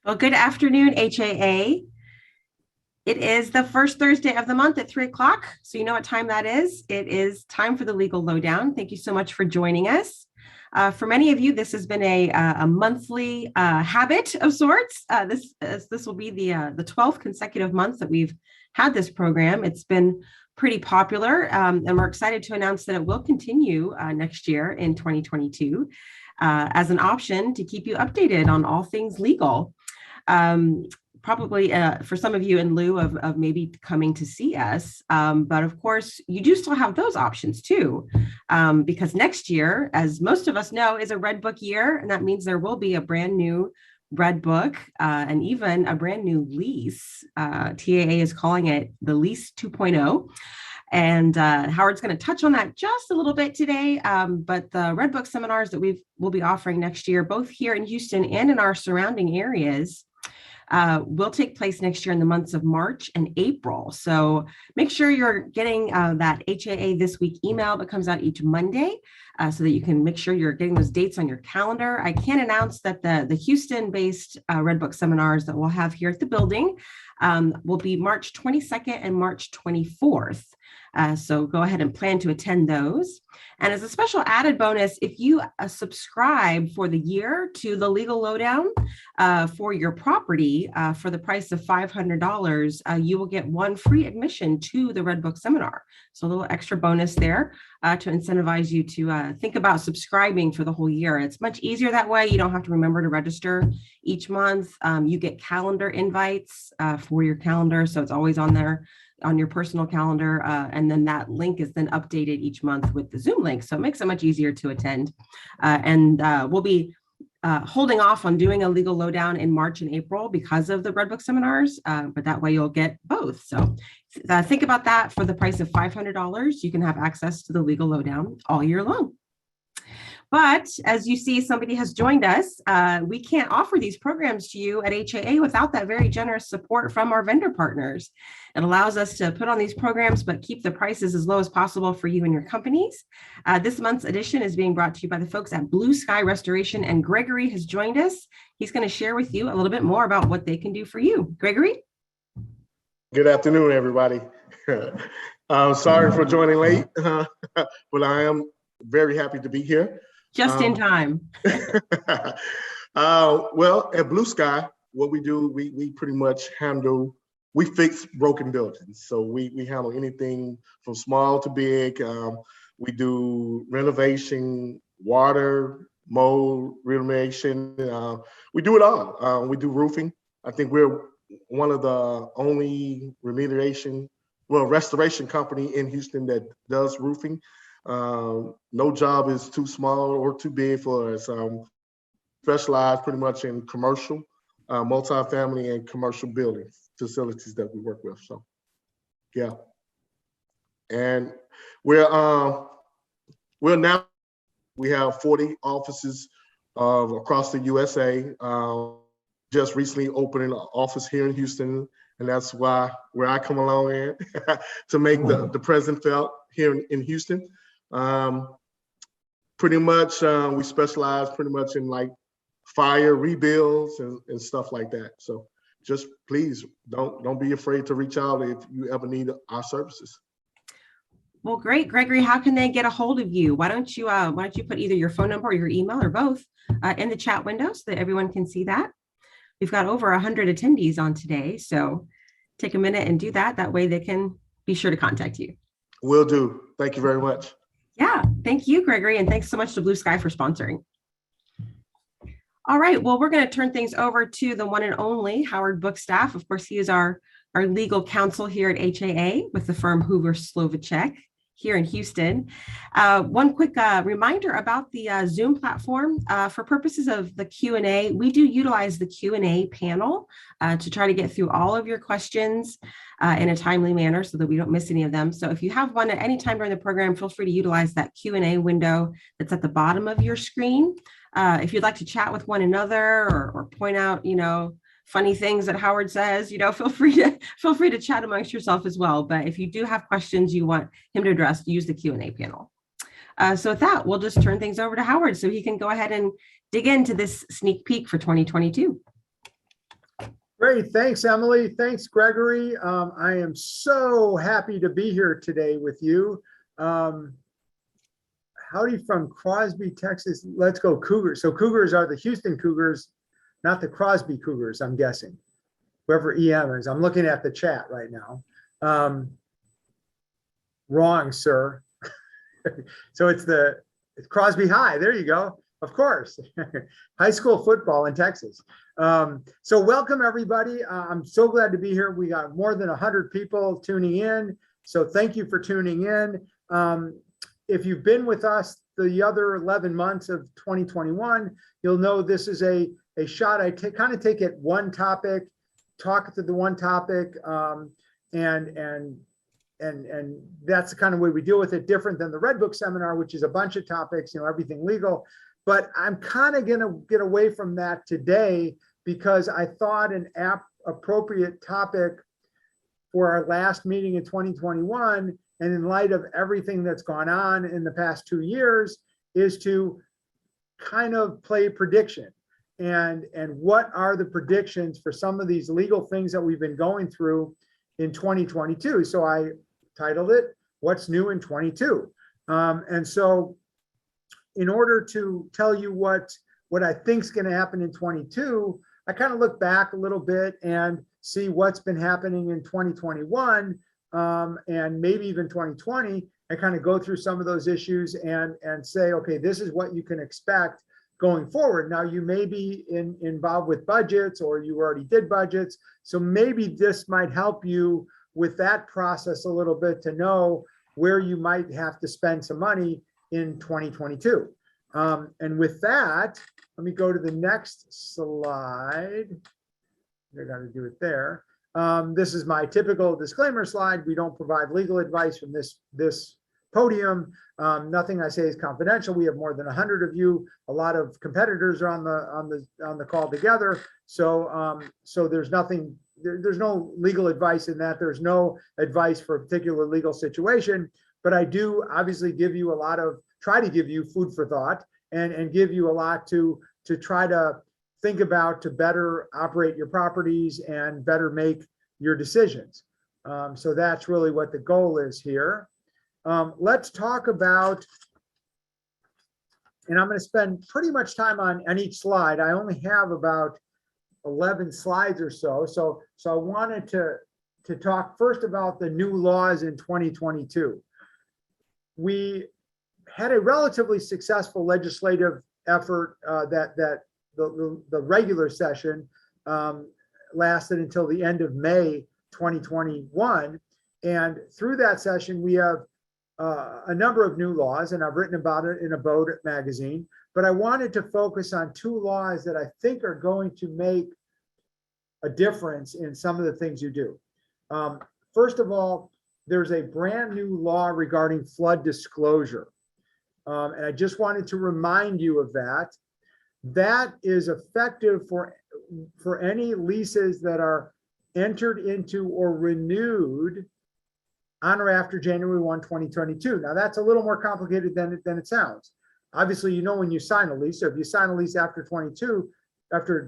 Well, good afternoon, HAA. It is the first Thursday of the month at 3 o'clock. So you know what time that is. It is time for the Legal Lowdown. Thank you so much for joining us. For many of you, this has been a monthly habit of sorts. This will be the 12th consecutive month that we've had this program. It's been pretty popular, and we're excited to announce that it will continue next year in 2022 as an option to keep you updated on all things legal. Probably for some of you in lieu of maybe coming to see us. But of course, you do still have those options too, because next year, as most of us know, is a Red Book year. And that means there will be a brand new Red Book and even a brand new lease. TAA is calling it the Lease 2.0. And Howard's going to touch on that just a little bit today. But the Red Book seminars that we'll be offering next year, both here in Houston and in our surrounding areas, will take place next year in the months of March and April. So make sure you're getting that HAA This Week email that comes out each Monday so that you can make sure you're getting those dates on your calendar. I can announce that the Houston-based Red Book seminars that we'll have here at the building will be March 22nd and March 24th. So go ahead and plan to attend those. And as a special added bonus, if you subscribe for the year to the Legal Lowdown for your property for the price of $500, you will get one free admission to the Red Book seminar. So a little extra bonus there to incentivize you to think about subscribing for the whole year. It's much easier that way. You don't have to remember to register each month. You get calendar invites for your calendar. So it's always on there on your personal calendar. And then that link is then updated each month with the Zoom link. So it makes it much easier to attend. And we'll be holding off on doing a Legal Lowdown in March and April because of the Red Book seminars, but that way you'll get both. So think about that. For the price of $500, you can have access to the Legal Lowdown all year long. But as you see, somebody has joined us. We can't offer these programs to you at HAA without that very generous support from our vendor partners. It allows us to put on these programs, but keep the prices as low as possible for you and your companies. This month's edition is being brought to you by the folks at Blue Sky Restoration, and Gregory has joined us. He's going to share with you a little bit more about what they can do for you. Gregory? Good afternoon, everybody. Sorry for joining late, but I am very happy to be here. Just in time. Well, at Blue Sky, what we do, we pretty much we fix broken buildings. So we handle anything from small to big. We do renovation, water, mold, remediation. We do it all. We do roofing. I think we're one of the only restoration company in Houston that does roofing. No job is too small or too big for us. Specialize pretty much in commercial, multifamily and commercial building facilities that we work with. So, yeah. And we have 40 offices across the USA. Just recently opened an office here in Houston, and that's where I come along in to make the presence felt here in Houston. Pretty much we specialize pretty much in like fire rebuilds and stuff like that. So just please don't be afraid to reach out if you ever need our services. Well, great, Gregory. How can they get a hold of you? Why don't you put either your phone number or your email or both in the chat window so that everyone can see that? We've got over 100 attendees on today, so take a minute and do that. That way they can be sure to contact you. Will do. Thank you very much. Yeah, thank you, Gregory, and thanks so much to Blue Sky for sponsoring. All right, well, we're going to turn things over to the one and only Howard Bookstaff. Of course, he is our legal counsel here at HAA with the firm Hoover Slovacek here in Houston. One quick reminder about the Zoom platform. For purposes of the Q&A, we do utilize the Q&A panel to try to get through all of your questions in a timely manner so that we don't miss any of them. So if you have one at any time during the program, feel free to utilize that Q&A window that's at the bottom of your screen. If you'd like to chat with one another or point out, funny things that Howard says, feel free to chat amongst yourself as well. But if you do have questions you want him to address, use the Q&A panel. So with that, we'll just turn things over to Howard so he can go ahead and dig into this sneak peek for 2022. Great. Thanks, Emily. Thanks, Gregory. I am so happy to be here today with you. Howdy from Crosby, Texas. Let's go Cougars. So Cougars are the Houston Cougars, not the Crosby Cougars, I'm guessing. Whoever EM is. I'm looking at the chat right now. Wrong, sir. So it's Crosby High. There you go. Of course. High school football in Texas. So welcome, everybody. I'm so glad to be here. We got more than 100 people tuning in. So thank you for tuning in. If you've been with us the other 11 months of 2021, you'll know this is a shot. I kind of take it one topic, talk to the one topic, and that's the kind of way we deal with it, different than the Red Book seminar, which is a bunch of topics, everything legal. But I'm kind of going to get away from that today because I thought an appropriate topic for our last meeting in 2021, and in light of everything that's gone on in the past 2 years, is to kind of play prediction. And what are the predictions for some of these legal things that we've been going through in 2022? So I titled it, What's New in 22? And so in order to tell you what I think is going to happen in 22, I kind of look back a little bit and see what's been happening in 2021 and maybe even 2020, and kind of go through some of those issues and say, okay, this is what you can expect going forward. Now, you may be involved with budgets, or you already did budgets, so maybe this might help you with that process a little bit to know where you might have to spend some money in 2022. And with that, let me go to the next slide. I got to do it there. This is my typical disclaimer slide. We don't provide legal advice from this podium. Nothing I say is confidential. We have more than 100 of you. A lot of competitors are on the call together. So there's nothing. There's no legal advice in that. There's no advice for a particular legal situation. But I do obviously try to give you food for thought and give you a lot to try to think about to better operate your properties and better make your decisions. So that's really what the goal is here. Let's talk about, and I'm going to spend pretty much time on each slide. I only have about 11 slides or so. So I wanted to talk first about the new laws in 2022. We had a relatively successful legislative effort that the regular session lasted until the end of May 2021. And through that session, we have a number of new laws, and I've written about it in a Boat magazine, but I wanted to focus on 2 laws that I think are going to make a difference in some of the things you do. First of all, there's a brand new law regarding flood disclosure. And I just wanted to remind you of that. That is effective for any leases that are entered into or renewed on or after January 1, 2022. Now, that's a little more complicated than it sounds. Obviously, when you sign a lease, so if you sign a lease after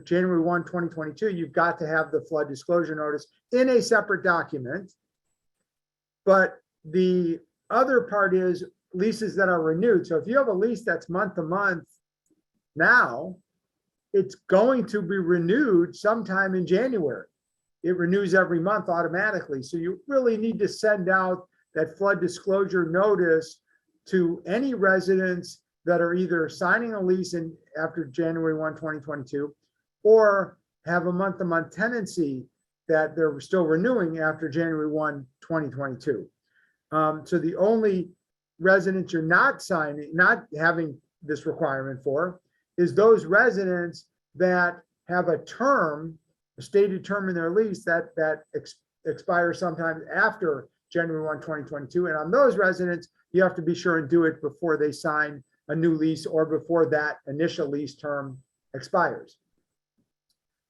January 1, 2022, you've got to have the flood disclosure notice in a separate document. But the other part is leases that are renewed. So if you have a lease that's month to month now, it's going to be renewed sometime in January. It renews every month automatically. So you really need to send out that flood disclosure notice to any residents that are either signing a lease after January 1, 2022, or have a month-to-month tenancy that they're still renewing after January 1, 2022. So the only residents you're not having this requirement for is those residents that have a stated term in their lease that expires sometime after January 1, 2022. And on those residents, you have to be sure and do it before they sign a new lease or before that initial lease term expires.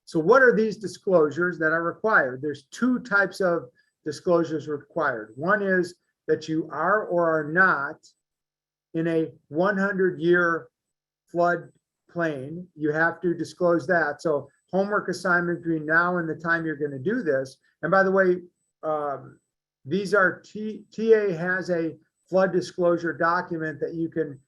So what are these disclosures that are required? There's 2 types of disclosures required. One is that you are or are not in a 100-year flood plain. You have to disclose that. So homework assignment between now and the time you're going to do this. And by the way, these are TA has a flood disclosure document that you can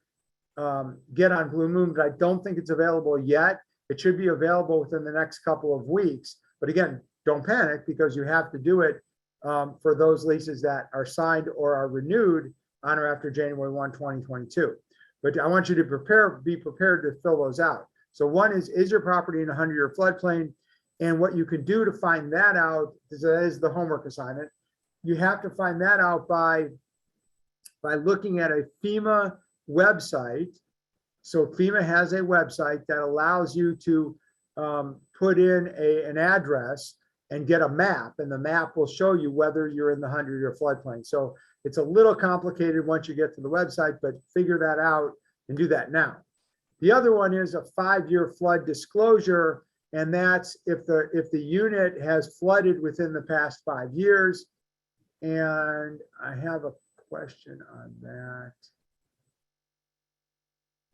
get on Blue Moon, but I don't think it's available yet. It should be available within the next couple of weeks. But again, don't panic, because you have to do it for those leases that are signed or are renewed on or after January 1, 2022. But I want you to be prepared to fill those out. So one is your property in a 100-year floodplain? And what you can do to find that out is the homework assignment. You have to find that out by looking at a FEMA website. So FEMA has a website that allows you to put in an address and get a map, and the map will show you whether you're in the 100-year floodplain. So it's a little complicated once you get to the website, but figure that out and do that now. The other one is a 5-year flood disclosure, and that's if the unit has flooded within the past 5 years. And I have a question on that.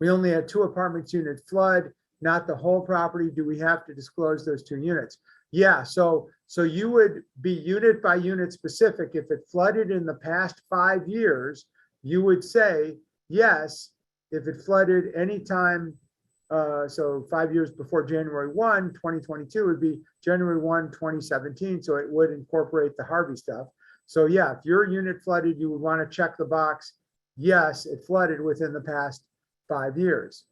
We only had 2 apartments unit flood, not the whole property. Do we have to disclose those 2 units? Yeah, so you would be unit by unit specific. If it flooded in the past 5 years, you would say yes. If it flooded anytime, so 5 years before January 1, 2022 would be January 1, 2017. So it would incorporate the Harvey stuff. So yeah, if your unit flooded, you would want to check the box. Yes, it flooded within the past 5 years.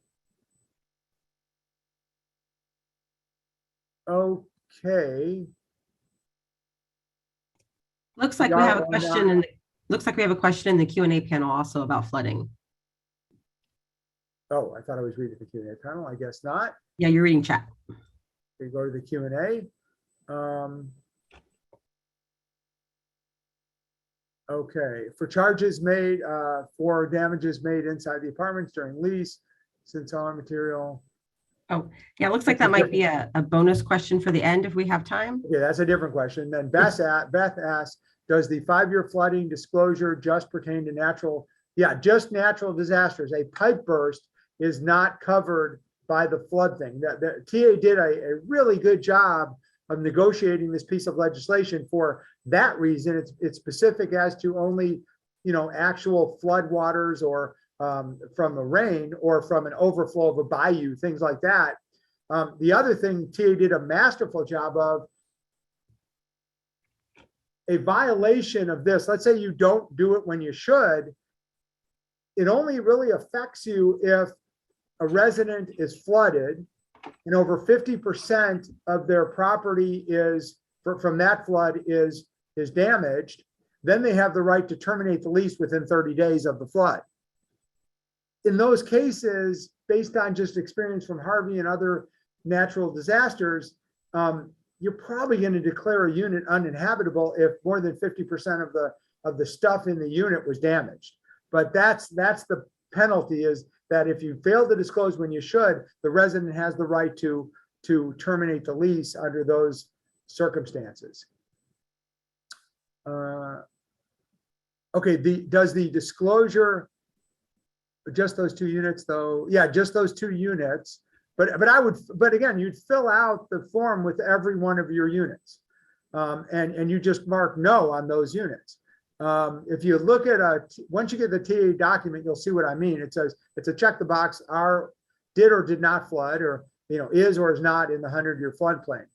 Okay. Looks like we have a question in the Q&A panel also about flooding. Oh, I thought I was reading the Q&A panel. I guess not. Yeah, you're reading chat. We go to the Q&A. Okay, for charges made for damages made inside the apartments during lease, since all material. Oh, yeah, it looks like that might be a bonus question for the end if we have time. Okay, that's a different question. Then Beth asks, does the 5-year flooding disclosure just pertain to natural? Yeah, just natural disasters. A pipe burst is not covered by the flood thing. The TA did a really good job of negotiating this piece of legislation for that reason. It's specific as to only, actual flood waters or from the rain or from an overflow of a bayou, things like that. The other thing TA did a masterful job of, a violation of this, let's say you don't do it when you should, it only really affects you if a resident is flooded and over 50% of their property is from that flood is damaged. Then they have the right to terminate the lease within 30 days of the flood. In those cases, based on just experience from Harvey and other natural disasters, you're probably going to declare a unit uninhabitable if more than 50% of the stuff in the unit was damaged. But that's the penalty, is that if you fail to disclose when you should, the resident has the right to terminate the lease under those circumstances. Okay, does the disclosure just those 2 units though? Yeah, just those 2 units. But again, you'd fill out the form with every one of your units, and you just mark no on those units. If you look at once you get the TA document, you'll see what I mean. It says it's a check the box, did or did not flood, or is or is not in the 100-year floodplain.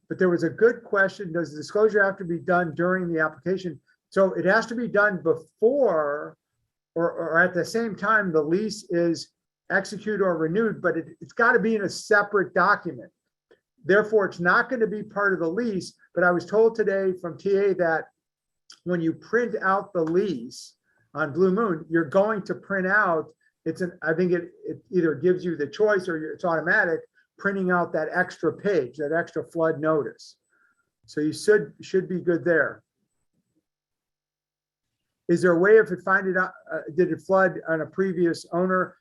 But there was a good question: does the disclosure have to be done during the application? So it has to be done before or at the same time the lease is executed or renewed, but it's got to be in a separate document. Therefore, it's not going to be part of the lease. But I was told today from TA that when you print out the lease on Blue Moon, you're going to print out, I think it either gives you the choice or it's automatic, printing out that extra page, that extra flood notice. So you should be good there. Is there a way if it find it out, did it flood on a previous owner?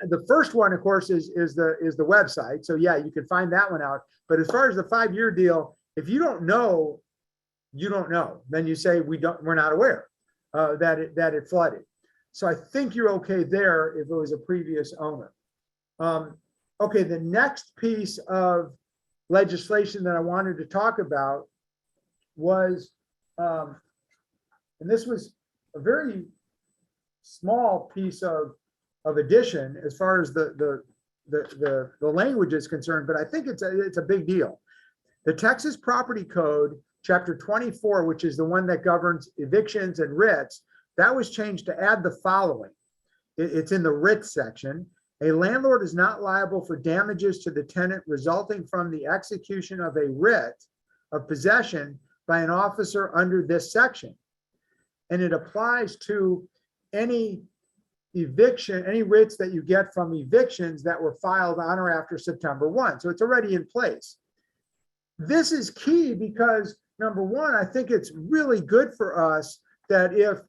The first one, of course, is the website. So yeah, you can find that one out. But as far as the 5-year deal, if you don't know, you don't know. Then you say we're not aware that it flooded. So I think you're okay there if it was a previous owner. Okay, the next piece of legislation that I wanted to talk about was, and this was a very small piece of addition as far as the language is concerned, but I think it's a big deal. The Texas Property Code, Chapter 24, which is the one that governs evictions and writs, that was changed to add the following. It's in the writ section. A landlord is not liable for damages to the tenant resulting from the execution of a writ of possession by an officer under this section. And it applies to any eviction, any writs that you get from evictions that were filed on or after September 1. So it's already in place. This is key because, number one, I think it's really good for us that if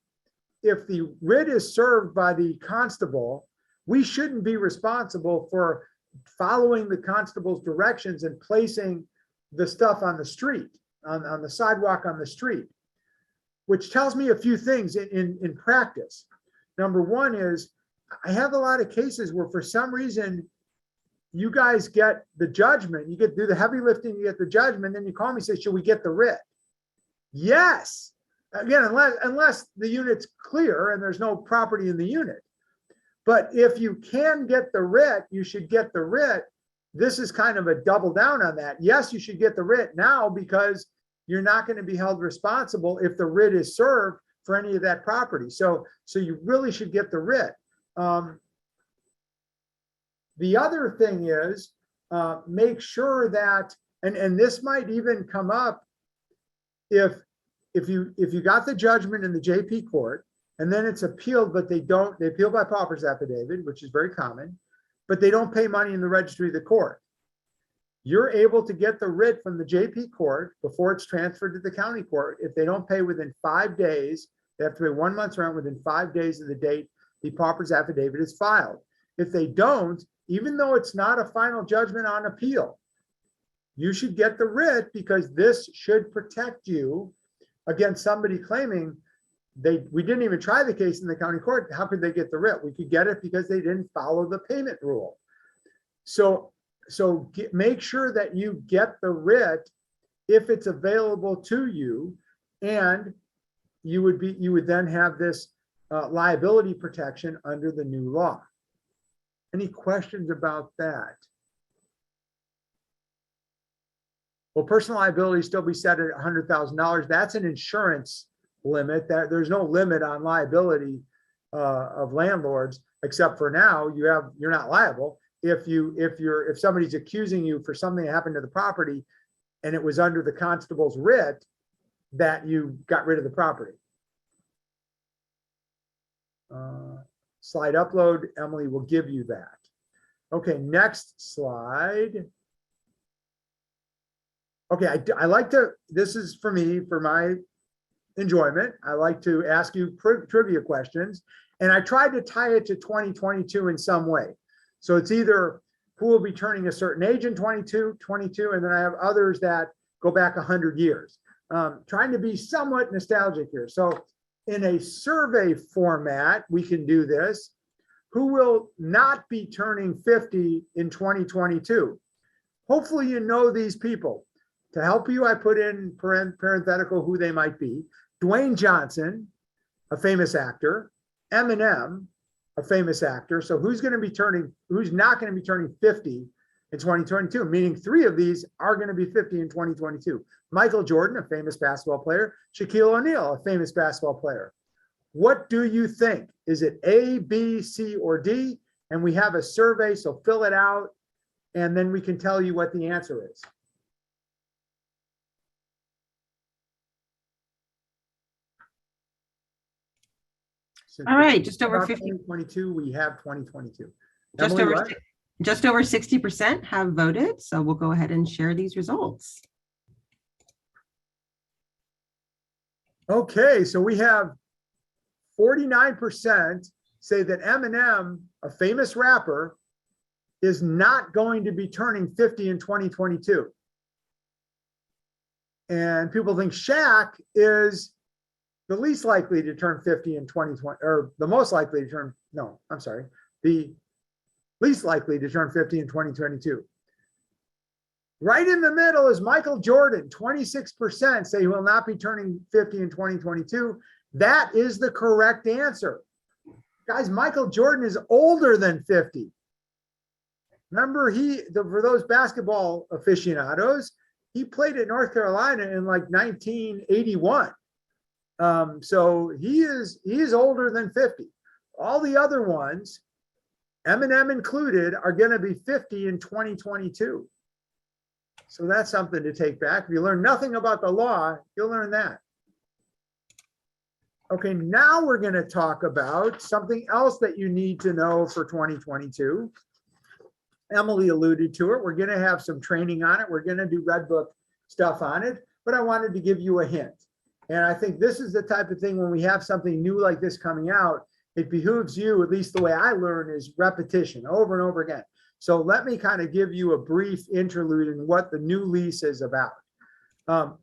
the writ is served by the constable, we shouldn't be responsible for following the constable's directions and placing the stuff on the street, on the sidewalk on the street, which tells me a few things in practice. Number one is, I have a lot of cases where for some reason you guys get the judgment, you get do the heavy lifting, you get the judgment, then you call me and say, should we get the writ? Yes. Again, unless the unit's clear and there's no property in the unit. But if you can get the writ, you should get the writ. This is kind of a double down on that. Yes, you should get the writ now because you're not going to be held responsible if the writ is served for any of that property. So you really should get the writ. The other thing is make sure that, and this might even come up if you got the judgment in the JP court and then it's appealed, but they appeal by pauper's affidavit, which is very common, but they don't pay money in the registry of the court. You're able to get the writ from the JP court before it's transferred to the county court. If they don't pay within 5 days, they have to pay 1 month's rent within 5 days of the date the pauper's affidavit is filed. If they don't, even though it's not a final judgment on appeal, you should get the writ because this should protect you against somebody claiming we didn't even try the case in the county court. How could they get the writ? We could get it because they didn't follow the payment rule. So make sure that you get the writ if it's available to you, and you would then have this liability protection under the new law. Any questions about that? Will personal liability still be set at $100,000? That's an insurance limit. That there's no limit on liability of landlords, except for now you're not liable if somebody's accusing you for something that happened to the property and it was under the constable's writ that you got rid of the property. Slide upload, Emily will give you that. Okay, next slide. Okay, I like to, this is for me, for my enjoyment, I like to ask you trivia questions, and I tried to tie it to 2022 in some way. So it's either who will be turning a certain age in 22, and then I have others that go back 100 years. Trying to be somewhat nostalgic here. So in a survey format, we can do this. Who will not be turning 50 in 2022? Hopefully you know these people. To help you, I put in parenthetical who they might be. Dwayne Johnson, a famous actor. Eminem, a famous actor. So who's not going to be turning 50 in 2022? Meaning 3 of these are going to be 50 in 2022. Michael Jordan, a famous basketball player. Shaquille O'Neal, a famous basketball player. What do you think? Is it A, B, C, or D? And we have a survey, so fill it out, and then we can tell you what the answer is. All right, just over 50. 2022, we have 2022. Just over 60% have voted, so we'll go ahead and share these results. Okay, so we have 49% say that Eminem, a famous rapper, is not going to be turning 50 in 2022. And people think Shaq is the least likely to turn 50 in 2020, or the most likely to turn, no, I'm sorry. least likely to turn 50 in 2022. Right in the middle is Michael Jordan. 26% say he will not be turning 50 in 2022. That is the correct answer. Guys, Michael Jordan is older than 50. Remember, for those basketball aficionados, he played at North Carolina in like 1981. So he is older than 50. All the other ones, Eminem included, are going to be 50 in 2022. So that's something to take back. If you learn nothing about the law, you'll learn that. Okay, now we're going to talk about something else that you need to know for 2022. Emily alluded to it. We're going to have some training on it. We're going to do Red Book stuff on it, but I wanted to give you a hint. And I think this is the type of thing when we have something new like this coming out, it behooves you, at least the way I learn, is repetition over and over again. So let me kind of give you a brief interlude in what the new lease is about.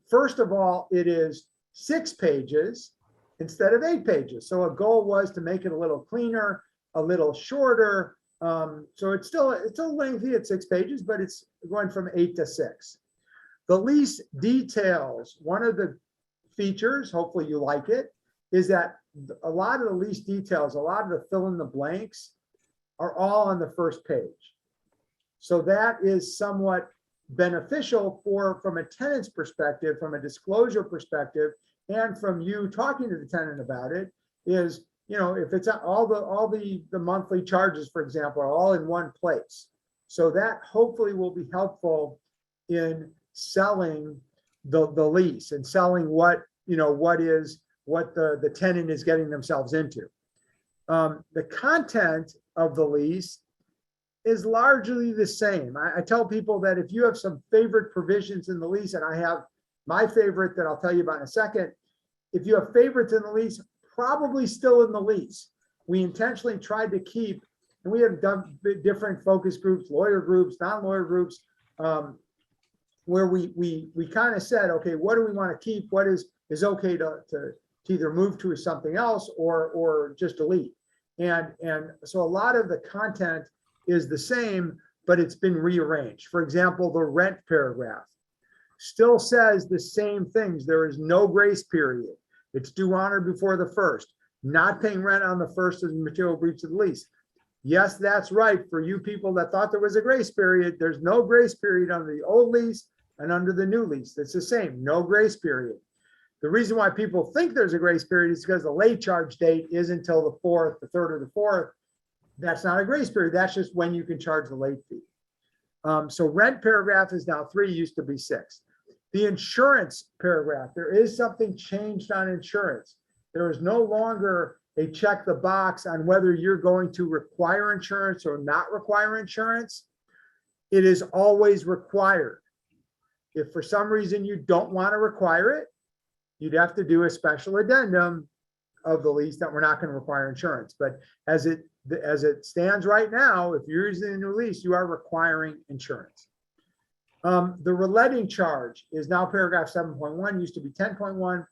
First of all, it is 6 pages instead of 8 pages. So a goal was to make it a little cleaner, a little shorter. So it's still lengthy at 6 pages, but it's going from 8 to 6. The lease details, one of the features, hopefully you like it, is that a lot of the lease details, a lot of the fill in the blanks are all on the first page. So that is somewhat beneficial from a tenant's perspective, from a disclosure perspective, and from you talking to the tenant about it, is, you know, if it's all the monthly charges, for example, are all in one place. So that hopefully will be helpful in selling the lease and selling what the tenant is getting themselves into. The content of the lease is largely the same. I tell people that if you have some favorite provisions in the lease, and I have my favorite that I'll tell you about in a second, if you have favorites in the lease, probably still in the lease. We intentionally tried to keep, and we have done different focus groups, lawyer groups, non-lawyer groups, where we kind of said, okay, what do we want to keep? What is okay to either move to something else or just delete? And so a lot of the content is the same, but it's been rearranged. For example, the rent paragraph still says the same things. There is no grace period. It's due on or before the first. Not paying rent on the first is a material breach of the lease. Yes, that's right. For you people that thought there was a grace period, there's no grace period under the old lease and under the new lease. It's the same, no grace period. The reason why people think there's a grace period is because the late charge date is until the 4th, the 3rd, or the 4th. That's not a grace period. That's just when you can charge the late fee. So rent paragraph is now 3, used to be 6. The insurance paragraph, there is something changed on insurance. There is no longer a check the box on whether you're going to require insurance or not require insurance. It is always required. If for some reason you don't want to require it, you'd have to do a special addendum of the lease that we're not going to require insurance. But as it stands right now, if you're using a new lease, you are requiring insurance. The reletting charge is now paragraph 7.1, used to be 10.1.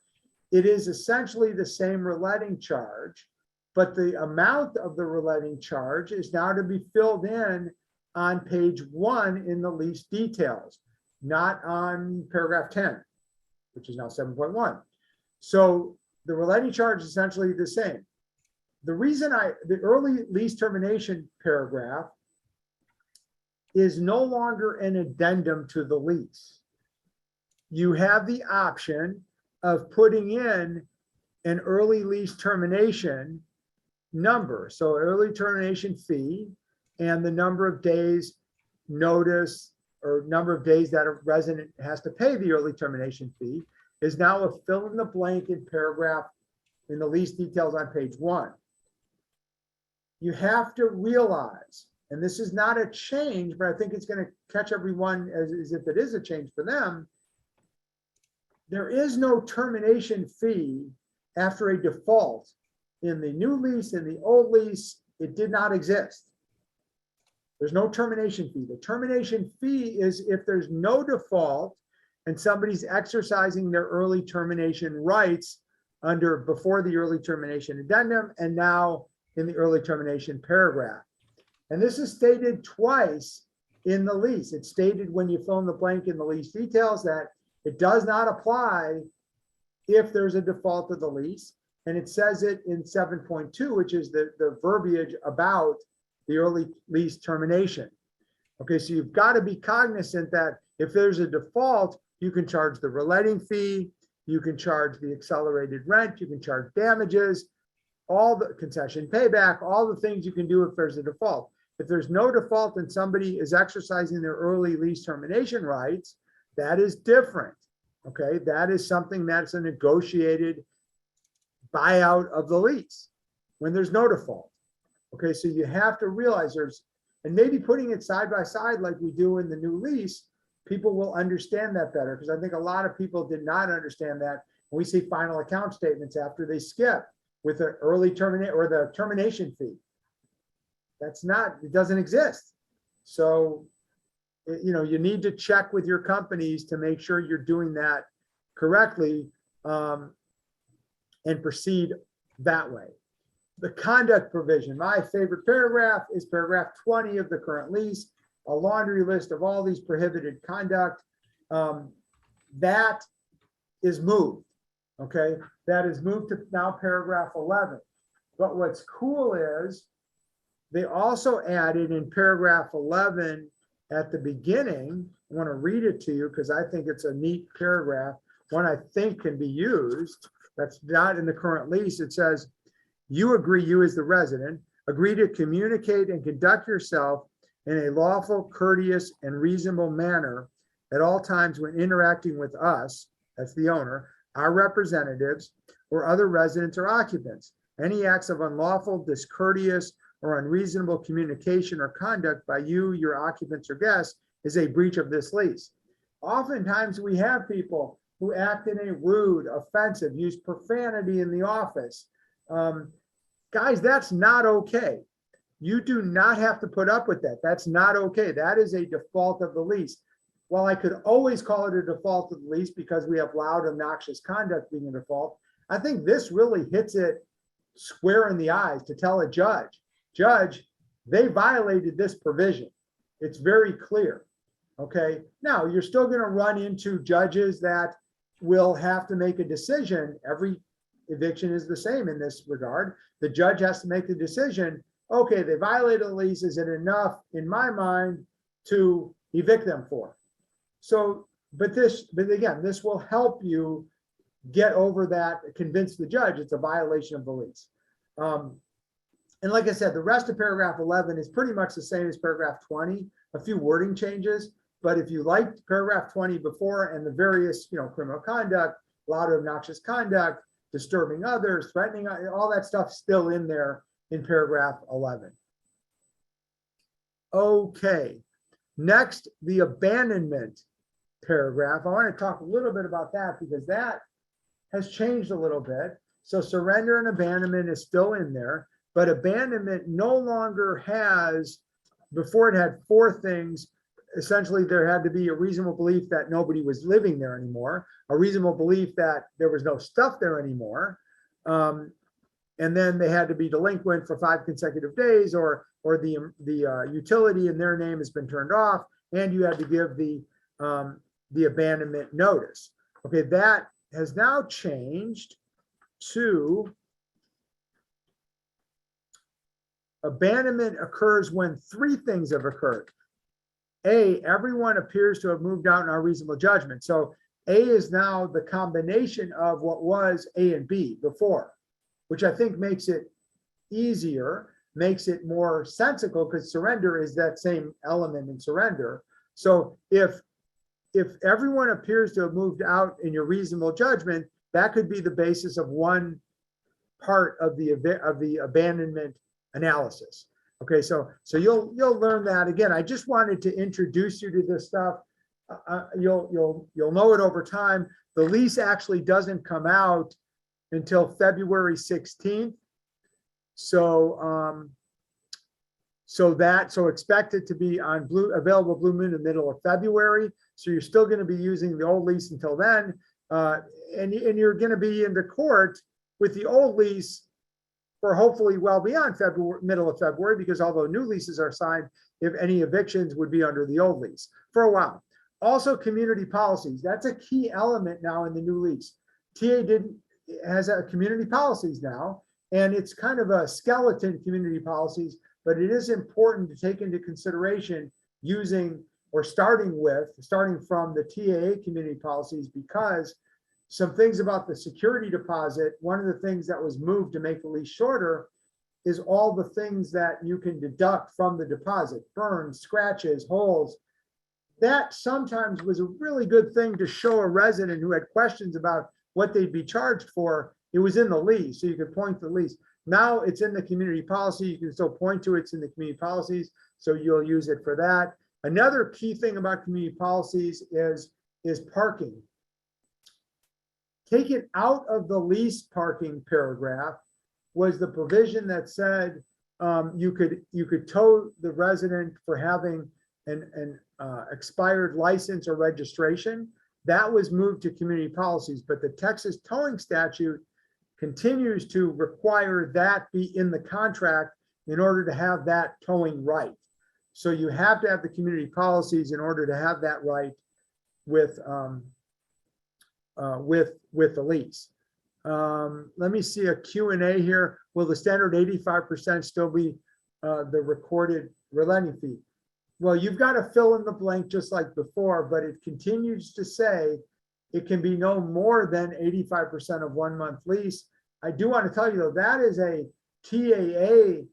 It is essentially the same reletting charge, but the amount of the reletting charge is now to be filled in on page 1 in the lease details, not on paragraph 10, which is now 7.1. So the reletting charge is essentially the same. The reason the early lease termination paragraph is no longer an addendum to the lease. You have the option of putting in an early lease termination number. So early termination fee and the number of days notice or number of days that a resident has to pay the early termination fee is now a fill in the blank in paragraph in the lease details on page 1. You have to realize, and this is not a change, but I think it's going to catch everyone as if it is a change for them. There is no termination fee after a default in the new lease. In the old lease, it did not exist. There's no termination fee. The termination fee is if there's no default and somebody's exercising their early termination rights before the early termination addendum and now in the early termination paragraph. And this is stated twice in the lease. It's stated when you fill in the blank in the lease details that it does not apply if there's a default of the lease. And it says it in 7.2, which is the verbiage about the early lease termination. Okay, so you've got to be cognizant that if there's a default, you can charge the reletting fee, you can charge the accelerated rent, you can charge damages, all the concession payback, all the things you can do if there's a default. If there's no default and somebody is exercising their early lease termination rights, that is different. Okay, that is something that's a negotiated buyout of the lease when there's no default. Okay, so you have to realize and maybe putting it side by side like we do in the new lease, people will understand that better, because I think a lot of people did not understand that when we see final account statements after they skip with the early terminate or the termination fee. It doesn't exist. So, you need to check with your companies to make sure you're doing that correctly, and proceed that way. The conduct provision, my favorite paragraph is paragraph 20 of the current lease, a laundry list of all these prohibited conduct. That is moved, okay? That is moved to now paragraph 11. But what's cool is they also added in paragraph 11 at the beginning, I want to read it to you because I think it's a neat paragraph, one I think can be used. That's not in the current lease. It says, you as the resident, agree to communicate and conduct yourself in a lawful, courteous, and reasonable manner at all times when interacting with us, that's the owner, our representatives, or other residents or occupants. Any acts of unlawful, discourteous, or unreasonable communication or conduct by you, your occupants, or guests is a breach of this lease. Oftentimes we have people who act in a rude, offensive, use profanity in the office. Guys, that's not okay. You do not have to put up with that. That's not okay. That is a default of the lease. While I could always call it a default of the lease because we have loud, obnoxious conduct being a default, I think this really hits it square in the eyes to tell a judge, they violated this provision. It's very clear. Okay. Now you're still going to run into judges that will have to make a decision. Every eviction is the same in this regard. The judge has to make the decision. Okay, they violated the lease. Is it enough in my mind to evict them for? So, but again, this will help you get over that, convince the judge it's a violation of the lease. And like I said, the rest of paragraph 11 is pretty much the same as paragraph 20, a few wording changes. But if you liked paragraph 20 before and the various, criminal conduct, loud or obnoxious conduct, disturbing others, threatening, all that stuff still in there in paragraph 11. Okay, next, the abandonment paragraph. I want to talk a little bit about that because that has changed a little bit. So surrender and abandonment is still in there, but abandonment no longer has, before it had 4 things. Essentially, there had to be a reasonable belief that nobody was living there anymore, a reasonable belief that there was no stuff there anymore, and then they had to be delinquent for 5 consecutive days, or the utility in their name has been turned off, and you had to give the abandonment notice. Okay, that has now changed to abandonment occurs when 3 things have occurred. A, everyone appears to have moved out in our reasonable judgment. So A is now the combination of what was A and B before, which I think makes it easier, makes it more sensical, because surrender is that same element in surrender. So if everyone appears to have moved out in your reasonable judgment, that could be the basis of one part of the abandonment analysis. Okay, so you'll learn that. Again, I just wanted to introduce you to this stuff. You'll know it over time. The lease actually doesn't come out until February 16th. So expect it to be on available Blue Moon in the middle of February. So you're still going to be using the old lease until then, and you're going to be in the court with the old lease for hopefully well beyond February, middle of February, because although new leases are signed, if any evictions would be under the old lease for a while. Also, community policies. That's a key element now in the new lease. TA has a community policies now, and it's kind of a skeleton community policies, but it is important to take into consideration using or starting from the TAA community policies, because some things about the security deposit, one of the things that was moved to make the lease shorter is all the things that you can deduct from the deposit, burns, scratches, holes. That sometimes was a really good thing to show a resident who had questions about what they'd be charged for. It was in the lease, so you could point to the lease. Now it's in the community policy. You can still point to it's in the community policies, so you'll use it for that. Another key thing about community policies is parking. Taken out of the lease parking paragraph was the provision that said you could tow the resident for having an expired license or registration. That was moved to community policies, but the Texas towing statute continues to require that be in the contract in order to have that towing right. So you have to have the community policies in order to have that right with the lease. Let me see a Q&A here. Will the standard 85% still be the recorded reletting fee? Well, you've got to fill in the blank just like before, but it continues to say it can be no more than 85% of 1 month lease. I do want to tell you though, that is a TAA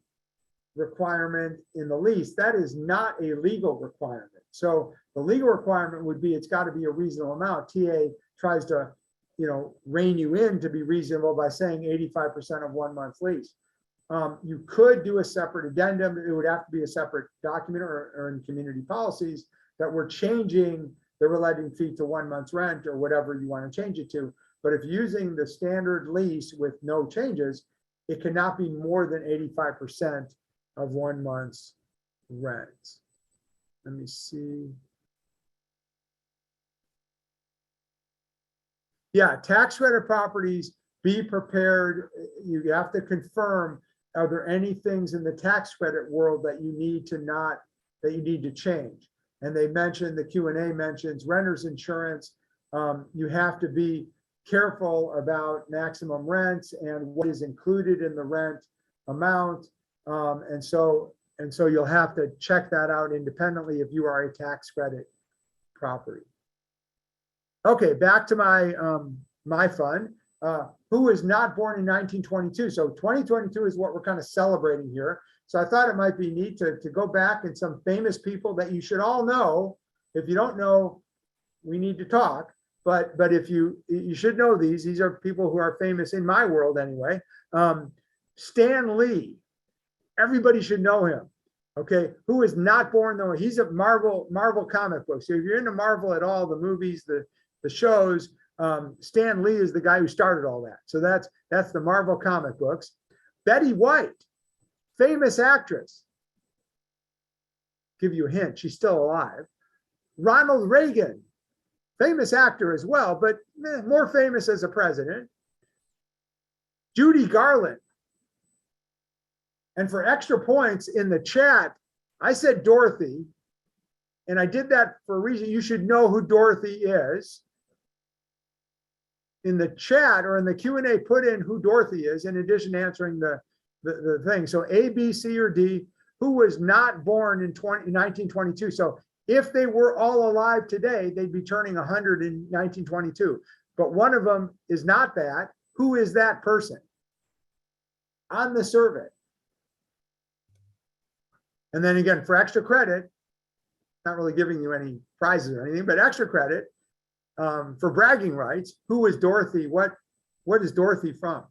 requirement in the lease. That is not a legal requirement. So the legal requirement would be, it's got to be a reasonable amount. TA tries to, rein you in to be reasonable by saying 85% of 1 month lease. You could do a separate addendum. It would have to be a separate document or in community policies that we're changing the reletting fee to 1 month's rent or whatever you want to change it to. But if using the standard lease with no changes, it cannot be more than 85% of 1 month's rent. Let me see. Yeah, tax credit properties, be prepared. You have to confirm, are there any things in the tax credit world that you need to change? And they mentioned, the Q&A mentions renter's insurance. You have to be careful about maximum rents and what is included in the rent amount. And so you'll have to check that out independently if you are a tax credit property. Okay, back to my fund. Who was not born in 1922? So 2022 is what we're kind of celebrating here. So I thought it might be neat to go back and some famous people that you should all know. If you don't know, we need to talk. But if you should know these are people who are famous in my world anyway. Stan Lee, everybody should know him. Okay, who is not born though? He's a Marvel comic book. So if you're into Marvel at all, the movies, the shows, Stan Lee is the guy who started all that. So that's the Marvel comic books. Betty White, famous actress. Give you a hint, she's still alive. Ronald Reagan, famous actor as well, but more famous as a president. Judy Garland. And for extra points in the chat, I said Dorothy, and I did that for a reason. You should know who Dorothy is. In the chat or in the Q&A, put in who Dorothy is in addition to answering the thing. So A, B, C, or D, who was not born in 1922. So if they were all alive today, they'd be turning 100 in 1922. But one of them is not that. Who is that person on the survey? And then again, for extra credit, not really giving you any prizes or anything, but extra credit, for bragging rights, who is Dorothy? What is Dorothy from?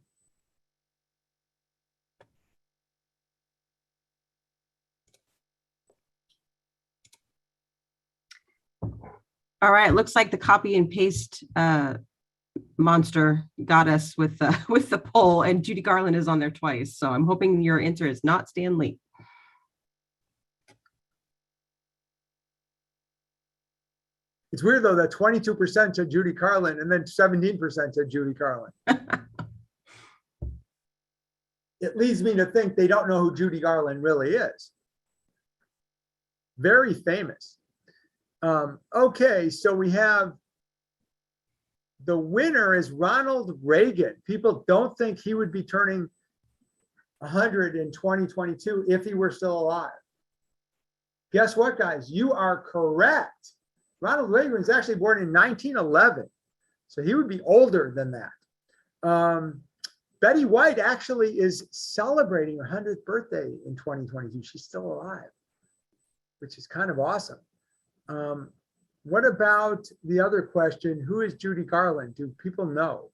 All right, looks like the copy and paste monster got us with the poll, and Judy Garland is on there twice. So I'm hoping your answer is not Stan Lee. It's weird though that 22% said Judy Garland and then 17% said Judy Garland. it leads me to think they don't know who Judy Garland really is. Very famous. Okay, so we have the winner is Ronald Reagan. People don't think he would be turning 100 in 2022 if he were still alive. Guess what, guys? You are correct. Ronald Reagan was actually born in 1911, so he would be older than that. Betty White actually is celebrating her 100th birthday in 2022. She's still alive, which is kind of awesome. What about the other question? Who is Judy Garland? Do people know?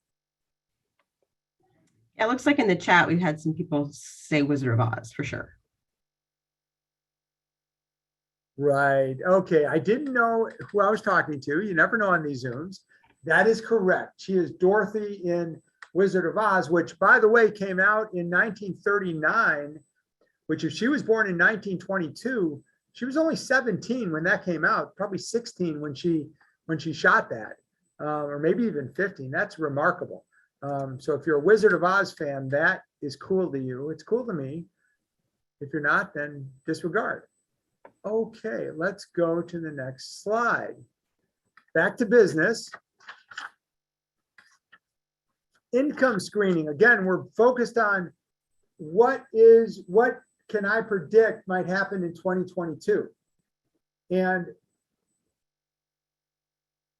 It looks like in the chat, we've had some people say Wizard of Oz for sure. Right. Okay. I didn't know who I was talking to. You never know on these Zooms. That is correct. She is Dorothy in Wizard of Oz, which, by the way, came out in 1939, which if she was born in 1922, she was only 17 when that came out, probably 16 when she shot that, or maybe even 15. That's remarkable. So if you're a Wizard of Oz fan, that is cool to you. It's cool to me. If you're not, then disregard. Okay, let's go to the next slide. Back to business. Income screening. Again, we're focused on what can I predict might happen in 2022. And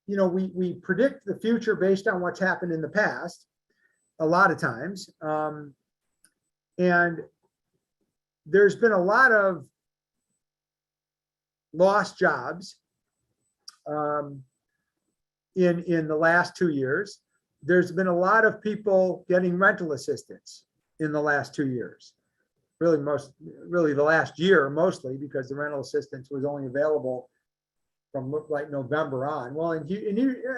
you know, we predict the future based on what's happened in the past a lot of times. And there's been a lot of lost jobs in the last 2 years. There's been a lot of people getting rental assistance in the last 2 years. Really the last year mostly, because the rental assistance was only available from like November on. Well, and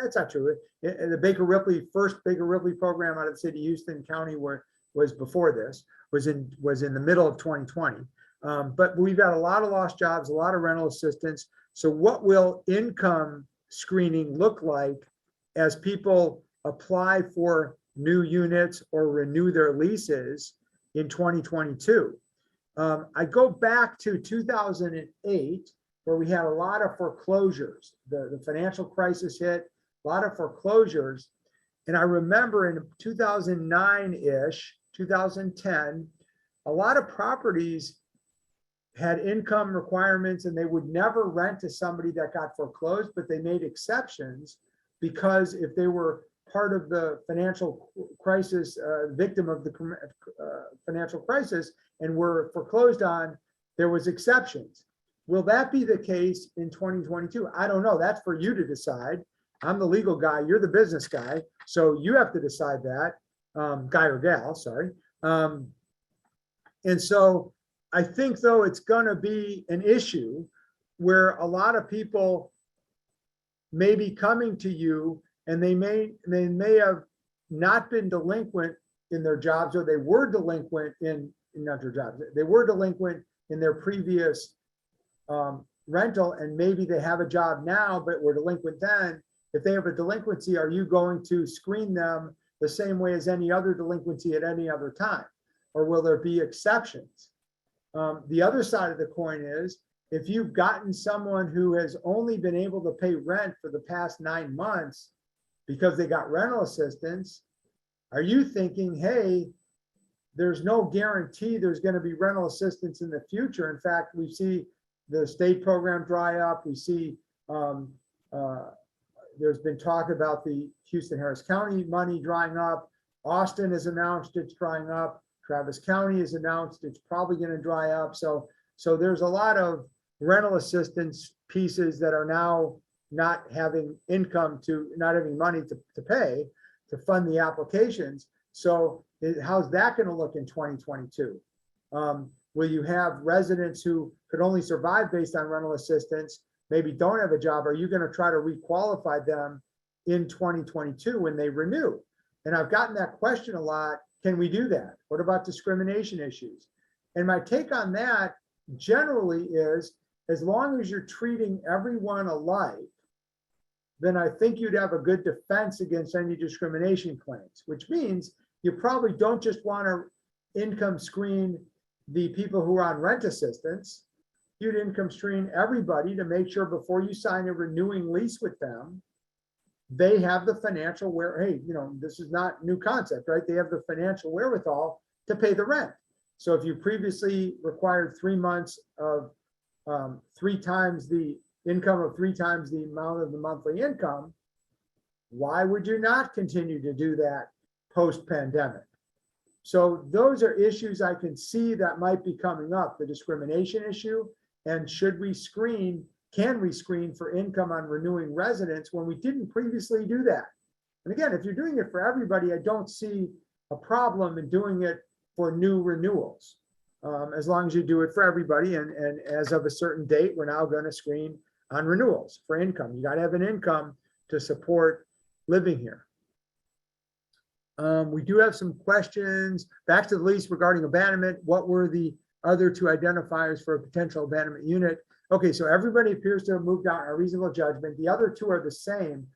that's not true. The first Baker Ripley program out of the city of Houston County was before this, was in the middle of 2020. But we've got a lot of lost jobs, a lot of rental assistance. So what will income screening look like as people apply for new units or renew their leases in 2022? I go back to 2008, where we had a lot of foreclosures. The financial crisis hit, a lot of foreclosures. And I remember in 2009-ish, 2010, a lot of properties had income requirements and they would never rent to somebody that got foreclosed, but they made exceptions because if they were part of the financial crisis, victim of the financial crisis and were foreclosed on, there was exceptions. Will that be the case in 2022? I don't know. That's for you to decide. I'm the legal guy. You're the business guy. So you have to decide that, guy or gal, sorry. And so I think, though, it's going to be an issue where a lot of people may be coming to you and they may have not been delinquent in their jobs, or they were delinquent in not their jobs. They were delinquent in their previous rental, and maybe they have a job now, but were delinquent then. If they have a delinquency, are you going to screen them the same way as any other delinquency at any other time? Or will there be exceptions? The other side of the coin is, if you've gotten someone who has only been able to pay rent for the past 9 months because they got rental assistance, are you thinking, hey, there's no guarantee there's going to be rental assistance in the future? In fact, we see the state program dry up. We see there's been talk about the Houston Harris County money drying up. Austin has announced it's drying up. Travis County has announced it's probably going to dry up. So there's a lot of rental assistance pieces that are now not having income not having money to pay to fund the applications. So how's that going to look in 2022? Will you have residents who could only survive based on rental assistance, maybe don't have a job? Are you going to try to requalify them in 2022 when they renew? And I've gotten that question a lot. Can we do that? What about discrimination issues? And my take on that generally is, as long as you're treating everyone alike, then I think you'd have a good defense against any discrimination claims, which means you probably don't just want to income screen the people who are on rent assistance. You'd income screen everybody to make sure before you sign a renewing lease with them, they have the financial hey, this is not new concept, right? They have the financial wherewithal to pay the rent. So if you previously required 3 months of 3 times the income of 3 times the amount of the monthly income, why would you not continue to do that post-pandemic? So those are issues I can see that might be coming up, the discrimination issue, and can we screen for income on renewing residents when we didn't previously do that? And again, if you're doing it for everybody, I don't see a problem in doing it for new renewals, as long as you do it for everybody. And as of a certain date, we're now going to screen on renewals for income. You got to have an income to support living here. We do have some questions. Back to the lease regarding abandonment. What were the other 2 identifiers for a potential abandonment unit? Okay, so everybody appears to have moved out in a reasonable judgment. The other 2 are the same.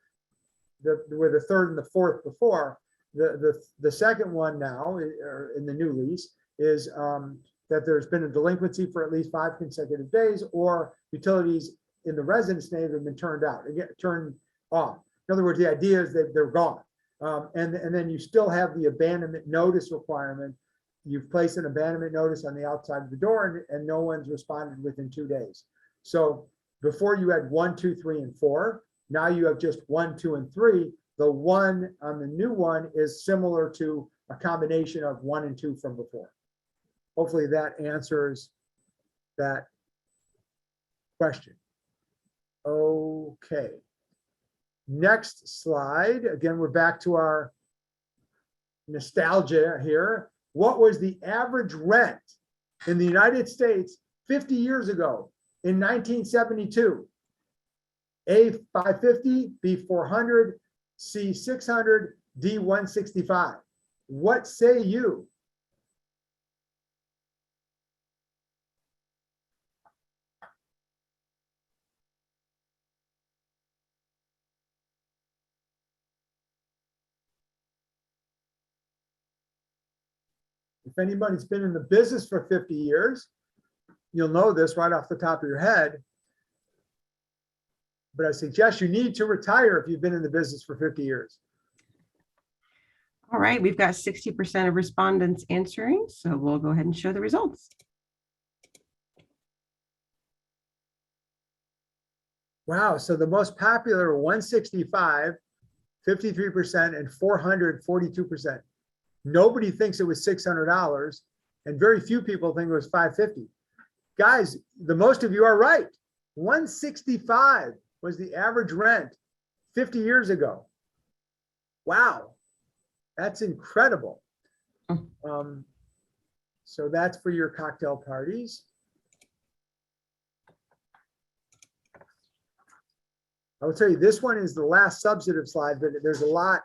Were the 3rd and the 4th before. The second one now, or in the new lease, is that there's been a delinquency for at least 5 consecutive days, or utilities in the residence name have been turned off. In other words, the idea is that they're gone. And then you still have the abandonment notice requirement. You've placed an abandonment notice on the outside of the door, and no one's responded within 2 days. So before you had 1, 2, 3, and 4. Now you have just 1, 2, and 3. The 1 on the new one is similar to a combination of 1 and 2 from before. Hopefully that answers that question. Okay. Next slide. Again, we're back to our nostalgia here. What was the average rent in the United States 50 years ago in 1972? A, 550, B, 400, C, 600, D, 165. What say you? If anybody's been in the business for 50 years, you'll know this right off the top of your head. But I suggest you need to retire if you've been in the business for 50 years. All right, we've got 60% of respondents answering, so we'll go ahead and show the results. Wow, so the most popular 165, 53%, and 400, 42%. Nobody thinks it was $600, and very few people think it was $550. Guys, the most of you are right. 165 was the average rent 50 years ago. Wow, that's incredible. So that's for your cocktail parties. I will tell you, this one is the last substantive slide, but there's a lot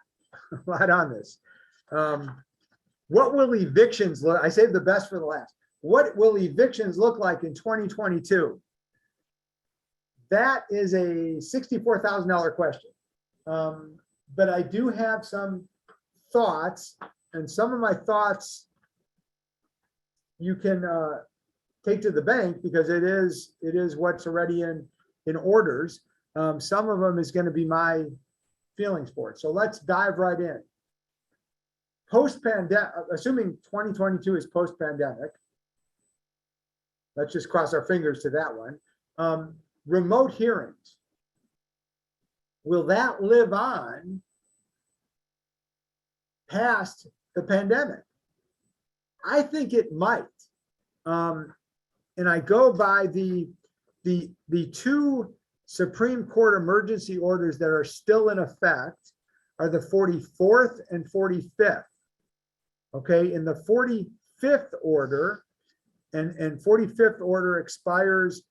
on this. What will evictions look? I saved the best for the last. What will evictions look like in 2022? That is a $64,000 question. But I do have some thoughts, and some of my thoughts you can take to the bank because it is what's already in orders. Some of them is going to be my feelings for it. So let's dive right in. Post-pandemic, assuming 2022 is post-pandemic, let's just cross our fingers to that one. Remote hearings, will that live on past the pandemic? I think it might. And I go by the 2 Supreme Court emergency orders that are still in effect are the 44th and 45th. Okay, in the 45th order, and 45th order expires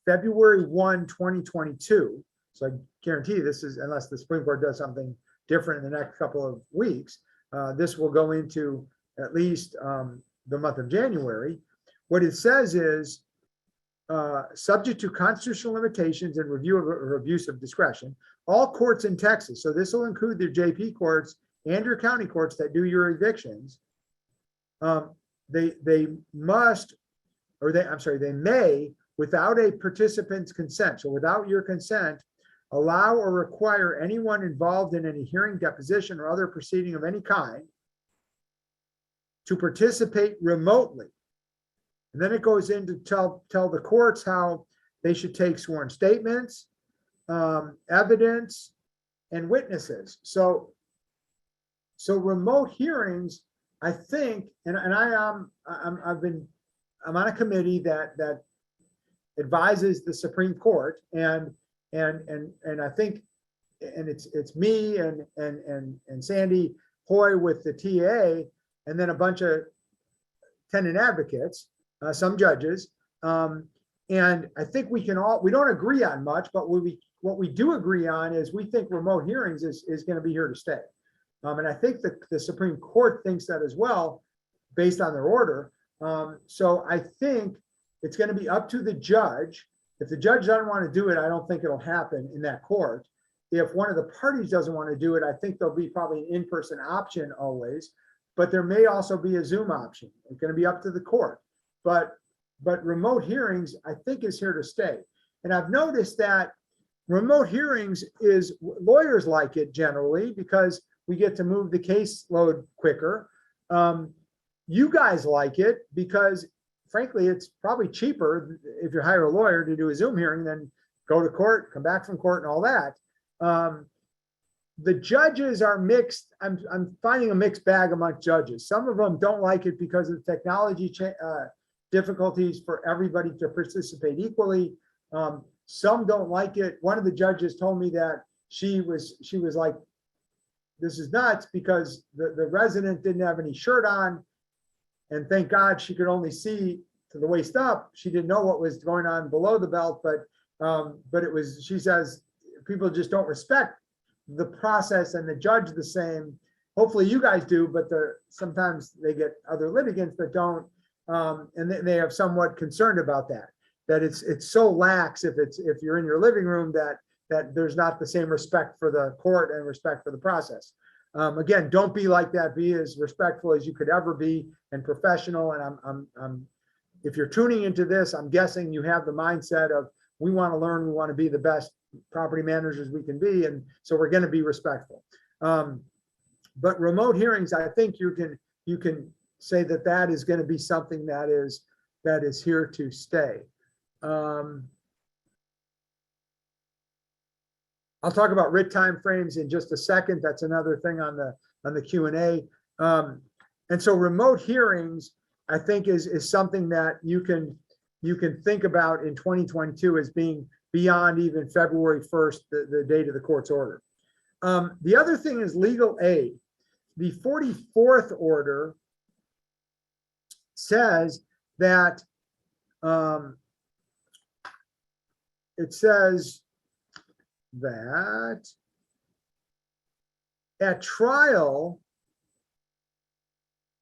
February 1, 2022. So I guarantee this is, unless the Supreme Court does something different in the next couple of weeks, this will go into at least the month of January. What it says is, subject to constitutional limitations and review of or abuse of discretion, all courts in Texas, so this will include the JP courts and your county courts that do your evictions, they must, or they may, without a participant's consent, so without your consent, allow or require anyone involved in any hearing, deposition, or other proceeding of any kind to participate remotely. And then it goes in to tell the courts how they should take sworn statements, evidence, and witnesses. So remote hearings, I think, and I'm on a committee that advises the Supreme Court, and I think, and it's me and Sandy Hoy with the TA, and then a bunch of tenant advocates, some judges, and I think we don't agree on much, but what we do agree on is we think remote hearings is going to be here to stay. And I think the Supreme Court thinks that as well, based on their order. So I think it's going to be up to the judge. If the judge doesn't want to do it, I don't think it'll happen in that court. If one of the parties doesn't want to do it, I think there'll be probably an in-person option always, but there may also be a Zoom option. It's going to be up to the court. But remote hearings, I think, is here to stay. And I've noticed that remote hearings lawyers like it generally because we get to move the caseload quicker. You guys like it because, frankly, it's probably cheaper if you hire a lawyer to do a Zoom hearing than go to court, come back from court, and all that. The judges are mixed. I'm finding a mixed bag among judges. Some of them don't like it because of technology difficulties for everybody to participate equally. Some don't like it. One of the judges told me that she was like, this is nuts because the resident didn't have any shirt on, and thank God she could only see to the waist up. She didn't know what was going on below the belt, but it was, she says, people just don't respect the process and the judge the same. Hopefully you guys do, but sometimes they get other litigants that don't, and they are somewhat concerned about that it's so lax if you're in your living room that there's not the same respect for the court and respect for the process. Again, don't be like that. Be as respectful as you could ever be and professional. And I'm if you're tuning into this, I'm guessing you have the mindset of we want to learn, we want to be the best property managers we can be, and so we're going to be respectful. But remote hearings, I think you can say that is going to be something that is here to stay. I'll talk about writ time frames in just a second. That's another thing on the Q&A. And so remote hearings, I think, is something that you can think about in 2022 as being beyond even February 1st, the date of the court's order. The other thing is legal aid. The 44th order says that it says that at trial,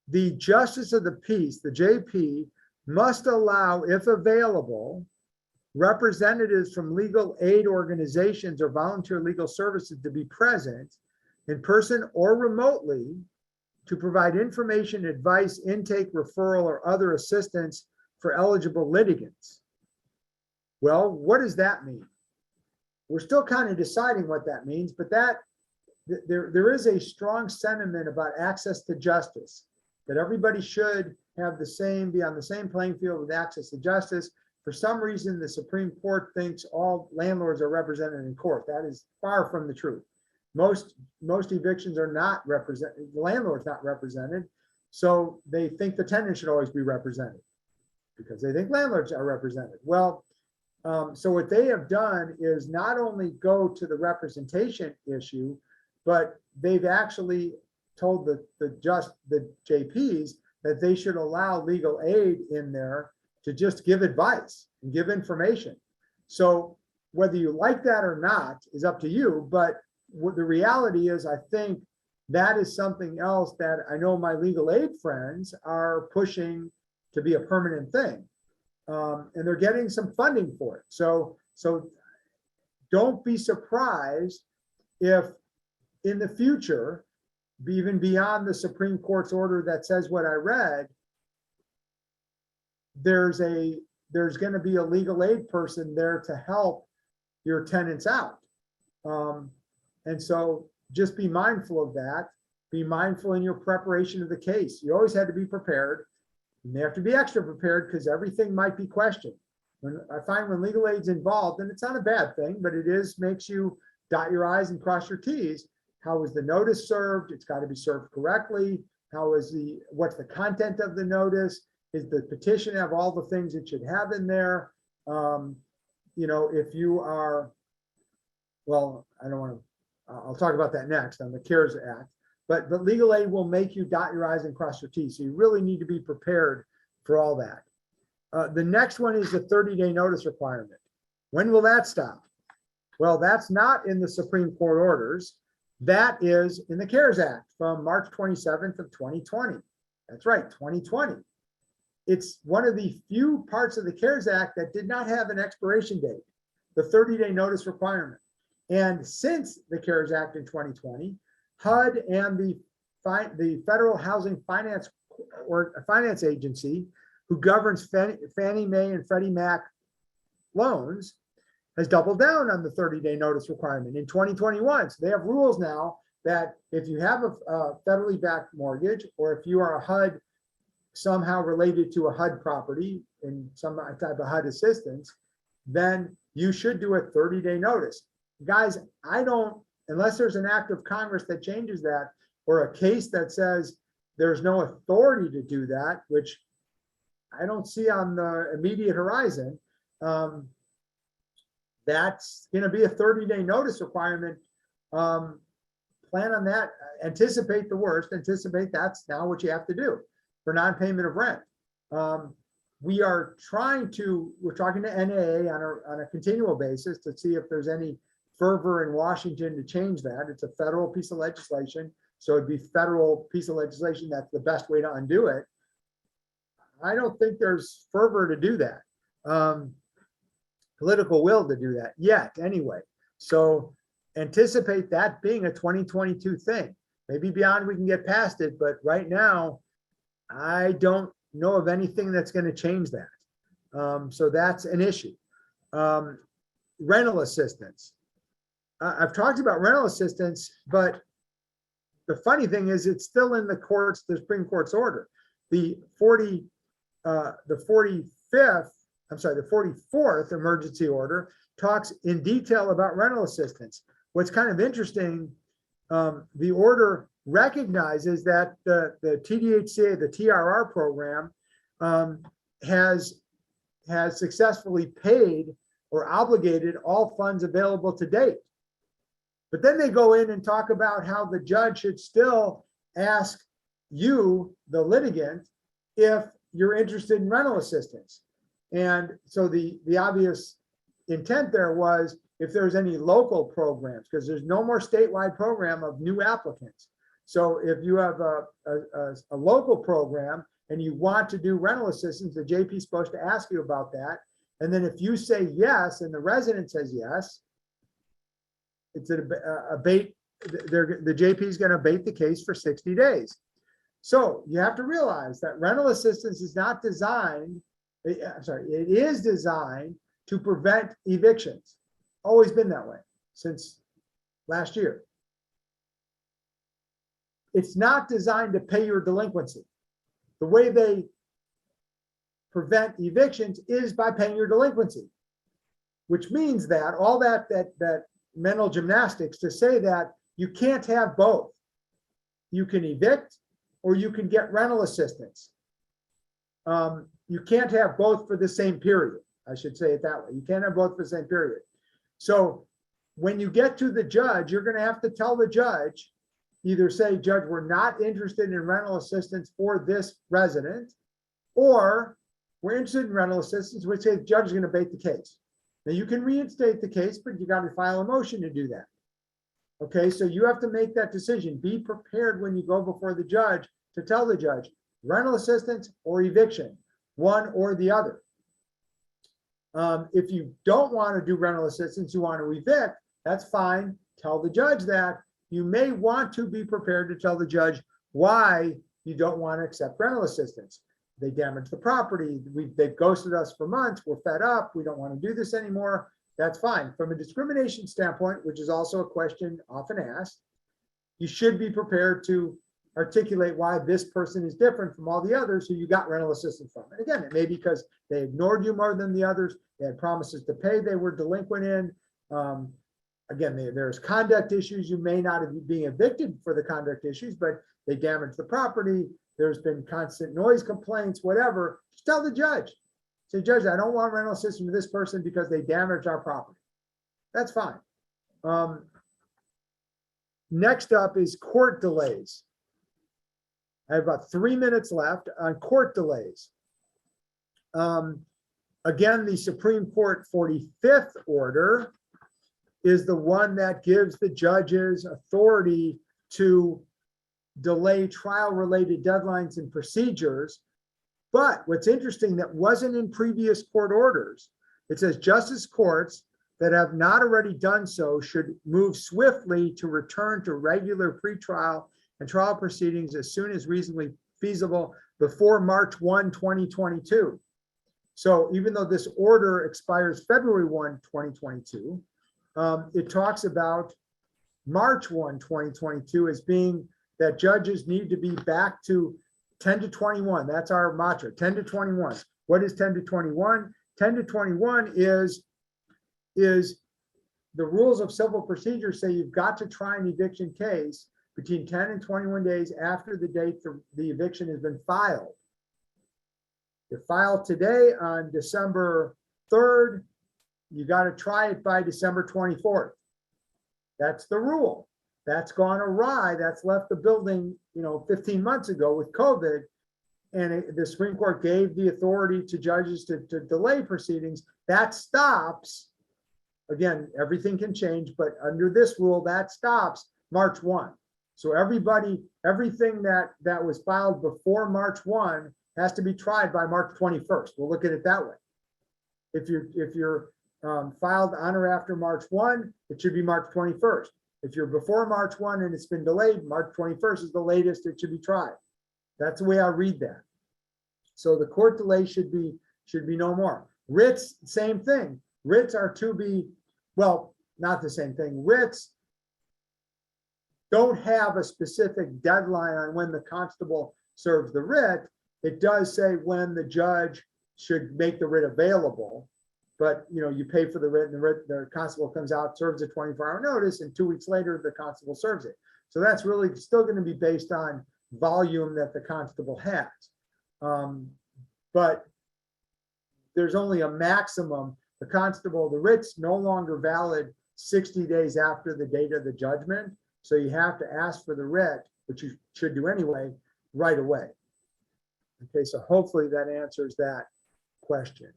the justice of the peace, the JP, must allow, if available, representatives from legal aid organizations or volunteer legal services to be present in person or remotely to provide information, advice, intake, referral, or other assistance for eligible litigants. Well, what does that mean? We're still kind of deciding what that means, but there is a strong sentiment about access to justice, that everybody should have be on the same playing field with access to justice. For some reason, the Supreme Court thinks all landlords are represented in court. That is far from the truth. Most evictions are not represented, the landlord's not represented. So they think the tenant should always be represented because they think landlords are represented. Well, so what they have done is not only go to the representation issue, but they've actually told the JPs that they should allow legal aid in there to just give advice and give information. So whether you like that or not is up to you, but what the reality is, I think that is something else that I know my legal aid friends are pushing to be a permanent thing. And they're getting some funding for it. So don't be surprised if in the future even beyond the Supreme Court's order that says what I read, there's going to be a legal aid person there to help your tenants out. And so just be mindful of that. Be mindful in your preparation of the case. You always had to be prepared. You may have to be extra prepared because everything might be questioned. When I find when legal aid's involved, and it's not a bad thing, but it makes you dot your I's and cross your T's. How is the notice served? It's got to be served correctly. What's the content of the notice? Is the petition have all the things it should have in there? If you are, well, I don't want to, I'll talk about that next on the CARES Act, but legal aid will make you dot your I's and cross your T's. So you really need to be prepared for all that. The next one is the 30-day notice requirement. When will that stop? Well, that's not in the Supreme Court orders. That is in the CARES Act from March 27th of 2020. That's right, 2020. It's one of the few parts of the CARES Act that did not have an expiration date, the 30-day notice requirement. And since the CARES Act in 2020, HUD and the Federal Housing Finance Agency, who governs Fannie Mae and Freddie Mac loans, has doubled down on the 30-day notice requirement in 2021. So they have rules now that if you have a federally backed mortgage, or if you are a HUD somehow related to a HUD property in some type of HUD assistance, then you should do a 30-day notice. Guys, unless there's an act of Congress that changes that, or a case that says there's no authority to do that, which I don't see on the immediate horizon, that's going to be a 30-day notice requirement. Plan on that. Anticipate the worst. Anticipate that's now what you have to do for non-payment of rent. We're talking to NAA on a continual basis to see if there's any fervor in Washington to change that. It's a federal piece of legislation, so it'd be federal piece of legislation. That's the best way to undo it. I don't think there's fervor to do that. Political will to do that yet anyway. So anticipate that being a 2022 thing. Maybe beyond we can get past it, but right now, I don't know of anything that's going to change that. So that's an issue. Rental assistance. I've talked about rental assistance, but the funny thing is it's still in the Supreme Court's order. The 44th emergency order talks in detail about rental assistance. What's kind of interesting, the order recognizes that the TDHCA, the TRR program, has successfully paid or obligated all funds available to date. But then they go in and talk about how the judge should still ask you, the litigant, if you're interested in rental assistance. And so the obvious intent there was if there's any local programs, because there's no more statewide program of new applicants. So if you have a local program and you want to do rental assistance, the JP is supposed to ask you about that. And then if you say yes, and the resident says yes, it's a bait. The JP is going to bait the case for 60 days. So you have to realize that rental assistance is not designed, it is designed to prevent evictions. Always been that way since last year. It's not designed to pay your delinquency. The way they prevent evictions is by paying your delinquency, which means that all that mental gymnastics to say that you can't have both. You can evict or you can get rental assistance. You can't have both for the same period. I should say it that way. You can't have both for the same period. So when you get to the judge, you're going to have to tell the judge, either say, Judge, we're not interested in rental assistance for this resident, or we're interested in rental assistance, which says the judge is going to bait the case. Now you can reinstate the case, but you got to file a motion to do that. Okay, so you have to make that decision. Be prepared when you go before the judge to tell the judge, rental assistance or eviction, one or the other. If you don't want to do rental assistance, you want to evict, that's fine. Tell the judge that, you may want to be prepared to tell the judge why you don't want to accept rental assistance. They damaged the property. They've ghosted us for months. We're fed up. We don't want to do this anymore. That's fine. From a discrimination standpoint, which is also a question often asked, you should be prepared to articulate why this person is different from all the others who you got rental assistance from. And again, it may be because they ignored you more than the others. They had promises to pay they were delinquent in. Again, there's conduct issues. You may not have been evicted for the conduct issues, but they damaged the property. There's been constant noise complaints, whatever. Just tell the judge. Say, Judge, I don't want rental assistance for this person because they damaged our property. That's fine. Next up is court delays. I have about 3 minutes left on court delays. Again, the Supreme Court 45th order is the one that gives the judges authority to delay trial-related deadlines and procedures. But what's interesting, that wasn't in previous court orders. It says justice courts that have not already done so should move swiftly to return to regular pretrial and trial proceedings as soon as reasonably feasible before March 1, 2022. So even though this order expires February 1, 2022, it talks about March 1, 2022 as being that judges need to be back to 10 to 21. That's our mantra, 10 to 21. What is 10 to 21? 10 to 21 is the rules of civil procedure say you've got to try an eviction case between 10 and 21 days after the date the eviction has been filed. You filed today on December 3rd, you got to try it by December 24th. That's the rule. That's gone awry. That's left the building, 15 months ago with COVID. And the Supreme Court gave the authority to judges to delay proceedings. That stops. Again, everything can change, but under this rule, that stops March 1. So everything that was filed before March 1 has to be tried by March 21st. We'll look at it that way. If you're filed on or after March 1, it should be March 21st. If you're before March 1 and it's been delayed, March 21st is the latest it should be tried. That's the way I read that. So the court delay should be no more. Writs, same thing. Writs are to be, well, not the same thing. Writs don't have a specific deadline on when the constable serves the writ. It does say when the judge should make the writ available, but you pay for the writ, and the constable comes out, serves a 24-hour notice, and 2 weeks later the constable serves it. So that's really still going to be based on volume that the constable has. But there's only a maximum. The writ's no longer valid 60 days after the date of the judgment. So you have to ask for the writ, which you should do anyway, right away. Okay, so hopefully that answers that question.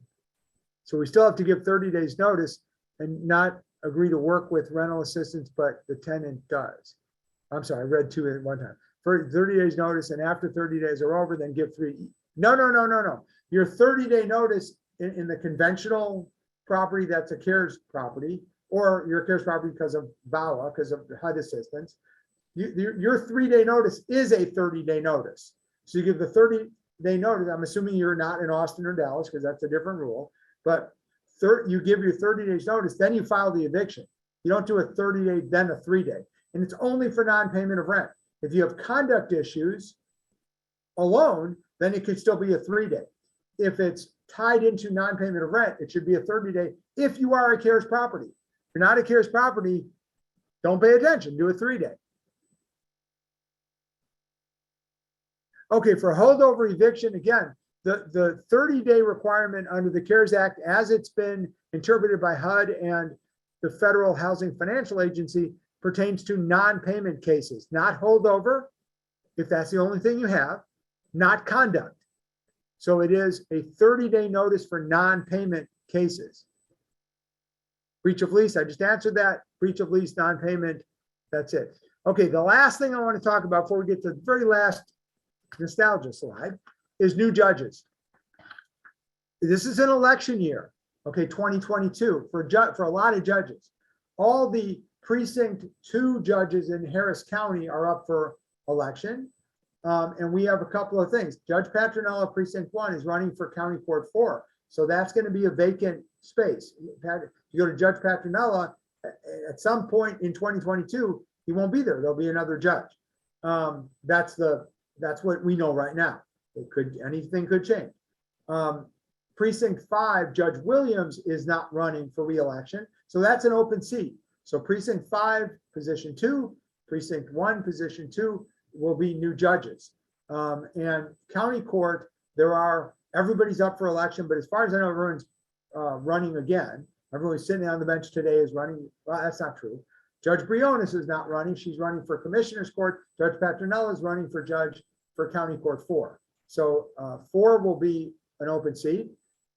So we still have to give 30 days notice and not agree to work with rental assistance, but the tenant does. I'm sorry, I read 2 at one time. For 30 days notice, and after 30 days are over, then give 3. No. Your 30-day notice in the conventional property, that's a CARES property, or your CARES property because of VAWA, because of HUD assistance. Your 3-day notice is a 30-day notice. So you give the 30-day notice. I'm assuming you're not in Austin or Dallas because that's a different rule. But you give your 30 days notice, then you file the eviction. You don't do a 30-day, then a 3-day. And it's only for non-payment of rent. If you have conduct issues alone, then it could still be a 3-day. If it's tied into non-payment of rent, it should be a 30-day if you are a CARES property. If you're not a CARES property, don't pay attention, do a 3-day. Okay, for holdover eviction, again, the 30-day requirement under the CARES Act, as it's been interpreted by HUD and the Federal Housing Financial Agency, pertains to non-payment cases, not holdover, if that's the only thing you have, not conduct. So it is a 30-day notice for non-payment cases. Breach of lease, I just answered that. Breach of lease, non-payment, that's it. Okay, the last thing I want to talk about before we get to the very last nostalgia slide is new judges. This is an election year, okay, 2022 for a lot of judges. All the Precinct 2 judges in Harris County are up for election. And we have a couple of things. Judge Patronella, Precinct 1, is running for County Court 4. So that's going to be a vacant space. You go to Judge Patronella, at some point in 2022, he won't be there. There'll be another judge. That's what we know right now. Anything could change. Precinct 5, Judge Williams is not running for re-election. So that's an open seat. So Precinct 5, position 2, Precinct 1, position 2 will be new judges. And County Court, everybody's up for election, but as far as I know, everyone's running again. Everyone sitting on the bench today is running. Well, that's not true. Judge Briones is not running. She's running for Commissioner's Court. Judge Patronella is running for County Court 4. So 4 will be an open seat.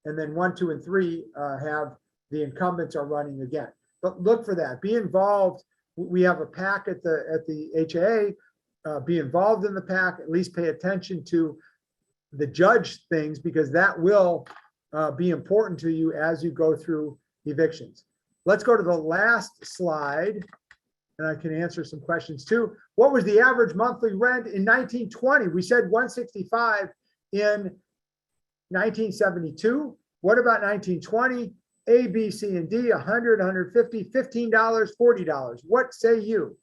And then 1, 2, and 3 have the incumbents are running again. But look for that. Be involved. We have a PAC at the HAA. Be involved in the PAC. At least pay attention to the judge things, because that will be important to you as you go through evictions. Let's go to the last slide, and I can answer some questions too. What was the average monthly rent in 1920? We said 165 in 1972. What about 1920? A, B, C, and D, 100, 150, $15, $40. What say you?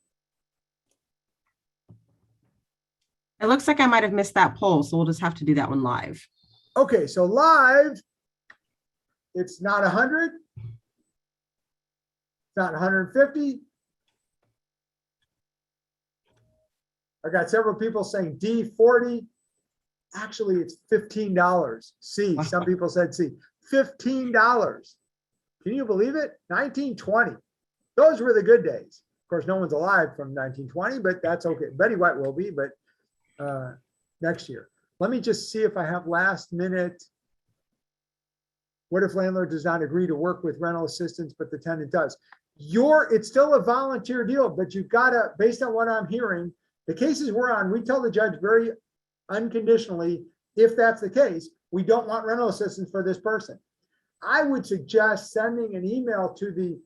It looks like I might have missed that poll, so we'll just have to do that one live. Okay, so live, it's not 100. It's not 150. I got several people saying D, 40. Actually, it's $15. C, some people said C. $15. Can you believe it? 1920. Those were the good days. Of course, no one's alive from 1920, but that's okay. Betty White will be, but next year. Let me just see if I have last minute. What if landlord does not agree to work with rental assistance, but the tenant does? It's still a volunteer deal, but you've got to, based on what I'm hearing, the cases we're on, we tell the judge very unconditionally, if that's the case, we don't want rental assistance for this person. I would suggest sending an email to the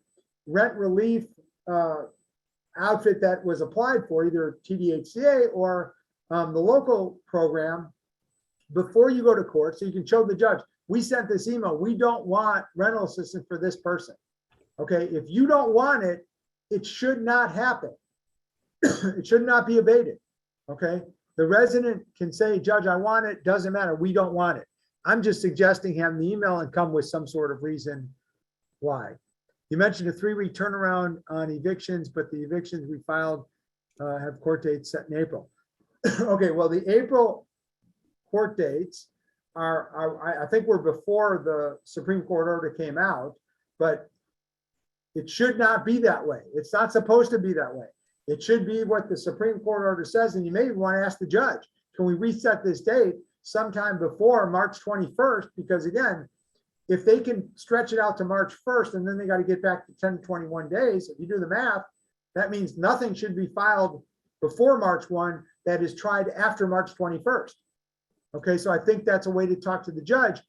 rent relief outfit that was applied for, either TDHCA or the local program, before you go to court, so you can show the judge, we sent this email, we don't want rental assistance for this person. Okay, if you don't want it, it should not happen. It should not be abated. Okay, the resident can say, judge, I want it, doesn't matter, we don't want it. I'm just suggesting having the email and come with some sort of reason why. You mentioned a 3-week turnaround on evictions, but the evictions we filed have court dates set in April. Okay, well, the April court dates I think we're before the Supreme Court order came out, but it should not be that way. It's not supposed to be that way. It should be what the Supreme Court order says, and you may want to ask the judge, can we reset this date sometime before March 21st? Because again, if they can stretch it out to March 1st, and then they got to get back to 10 to 21 days, if you do the math, that means nothing should be filed before March 1 that is tried after March 21st. Okay, so I think that's a way to talk to the judge.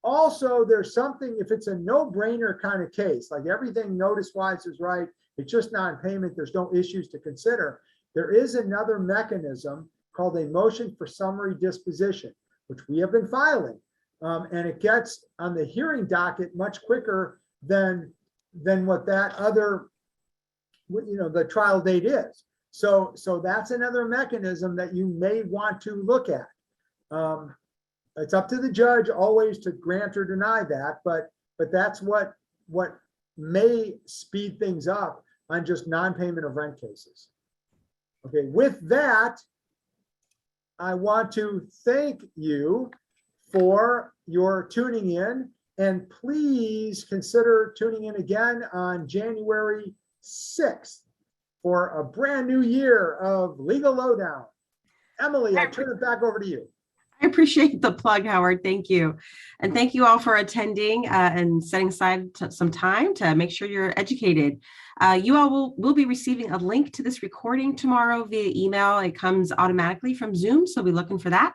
Also, there's something, if it's a no-brainer kind of case, like everything notice-wise is right, it's just non-payment, there's no issues to consider, there is another mechanism called a motion for summary disposition, which we have been filing. And it gets on the hearing docket much quicker than what that other, the trial date is. So that's another mechanism that you may want to look at. It's up to the judge always to grant or deny that, but that's what may speed things up on just non-payment of rent cases. Okay, with that, I want to thank you for your tuning in, and please consider tuning in again on January 6th for a brand new year of Legal Lowdown. Emily, I turn it back over to you. I appreciate the plug, Howard. Thank you. And thank you all for attending and setting aside some time to make sure you're educated. You all will be receiving a link to this recording tomorrow via email. It comes automatically from Zoom, so be looking for that.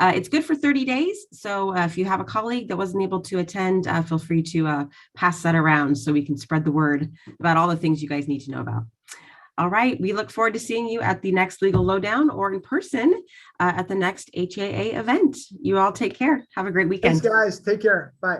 It's good for 30 days. So if you have a colleague that wasn't able to attend, feel free to pass that around so we can spread the word about all the things you guys need to know about. All right. We look forward to seeing you at the next Legal Lowdown or in person at the next HAA event. You all take care. Have a great weekend. Thanks, guys. Take care. Bye.